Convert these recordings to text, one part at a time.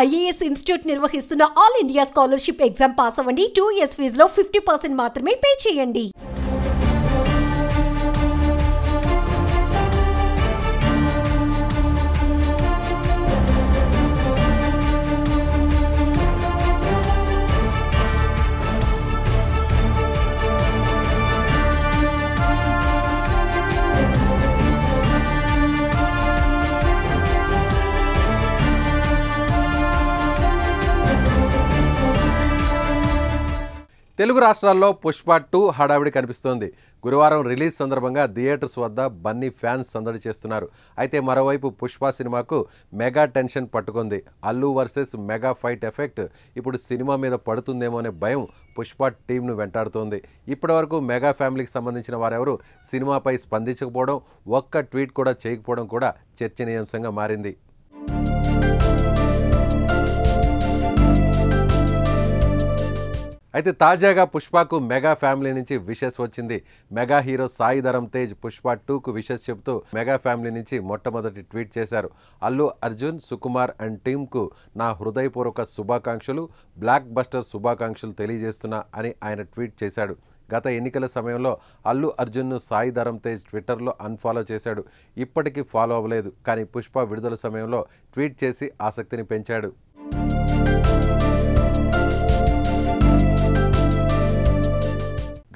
IAS institute నిర్వహిస్తున్న all India scholarship exam pass అవ్వండి. 2 years ఫీజులో 50% మాత్రమే పే చేయండి. తెలుగు రాష్ట్రాల్లో పుష్ప 2 హడావిడి కనిపిస్తోంది. గురువారం రిలీజ్ సందర్భంగా థియేటర్స్ వద్ద బన్నీ ఫ్యాన్స్ సందడి చేస్తున్నారు. అయితే మరోవైపు పుష్ప సినిమాకు మెగా టెన్షన్ పట్టుకుంది. Allu versus mega fight effect ఇప్పుడు సినిమా మీద పడుతుందేమో అనే భయం పుష్ప టీంను వెంటాడుతోంది. ఇప్పటివరకు మెగా ఫ్యామిలీకి సంబంధించిన వారెవరూ సినిమాపై స్పందించకపోవడం, ఒక్క ట్వీట్ కూడా చేయకపోవడం కూడా చర్చనీయాంశంగా మారింది. అయితే తాజాగా పుష్పకు మెగా ఫ్యామిలీ నుంచి విషెస్ వచ్చింది. మెగా హీరో సాయి ధరమ్ తేజ్ పుష్ప 2కు విషెస్ చెబుతూ మెగా ఫ్యామిలీ నుంచి మొట్టమొదటి ట్వీట్ చేశారు. అల్లు అర్జున్, సుకుమార్ అండ్ టీంకు నా హృదయపూర్వక శుభాకాంక్షలు, బ్లాక్ బస్టర్ శుభాకాంక్షలు తెలియజేస్తున్నా అని ఆయన ట్వీట్ చేశాడు. గత ఎన్నికల సమయంలో అల్లు అర్జున్ను సాయి ధరమ్ తేజ్ ట్విట్టర్లో అన్ఫాలో చేశాడు. ఇప్పటికీ ఫాలో అవ్వలేదు. కానీ పుష్ప విడుదల సమయంలో ట్వీట్ చేసి ఆసక్తిని పెంచాడు.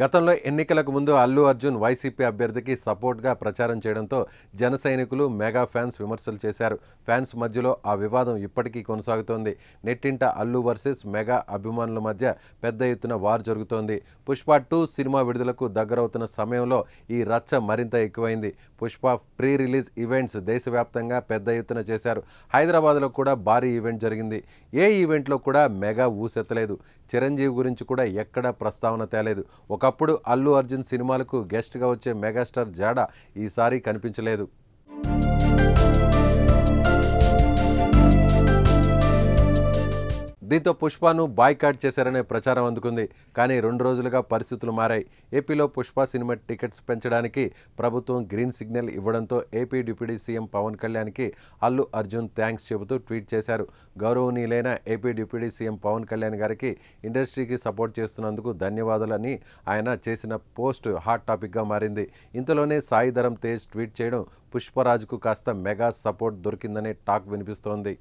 గతంలో ఎన్నికలకు ముందు అల్లు అర్జున్ వైసీపీ అభ్యర్థికి సపోర్ట్గా ప్రచారం చేయడంతో జన సైనికులు మెగా ఫ్యాన్స్ విమర్శలు చేశారు. ఫ్యాన్స్ మధ్యలో ఆ వివాదం ఇప్పటికీ కొనసాగుతోంది. నెట్టింట అల్లు వర్సెస్ మెగా అభిమానుల మధ్య పెద్ద ఎత్తున వార్ జరుగుతోంది. పుష్ప 2 సినిమా విడుదలకు దగ్గరవుతున్న సమయంలో ఈ రచ్చ మరింత ఎక్కువైంది. పుష్ప ప్రీ రిలీజ్ ఈవెంట్స్ దేశవ్యాప్తంగా పెద్ద ఎత్తున చేశారు. హైదరాబాద్లో కూడా భారీ ఈవెంట్ జరిగింది. ఏ ఈవెంట్లో కూడా మెగా ఊసెత్తలేదు. చిరంజీవి గురించి కూడా ఎక్కడా ప్రస్తావన తేలేదు. ఒకప్పుడు అల్లు అర్జున్ సినిమాలకు గెస్ట్గా వచ్చే మెగాస్టార్ జాడ ఈసారి కనిపించలేదు. దీంతో పుష్పను బాయ్కాట్ చేశారనే ప్రచారం అందుకుంది. కానీ 2 రోజులుగా పరిస్థితులు మారాయి. ఏపీలో పుష్ప సినిమా టికెట్స్ పెంచడానికి ప్రభుత్వం గ్రీన్ సిగ్నల్ ఇవ్వడంతో ఏపీ డిప్యూటీ సీఎం పవన్ కళ్యాణ్కి అల్లు అర్జున్ థ్యాంక్స్ చెబుతూ ట్వీట్ చేశారు. గౌరవనీయులైన AP deputy CM Pawan Kalyan గారికి ఇండస్ట్రీకి సపోర్ట్ చేస్తున్నందుకు ధన్యవాదాలని ఆయన చేసిన పోస్ట్ హాట్ టాపిక్గా మారింది. ఇంతలోనే సాయి ధరమ్ తేజ్ ట్వీట్ చేయడం పుష్పరాజ్కు కాస్త మెగా సపోర్ట్ దొరికిందనే టాక్ వినిపిస్తోంది.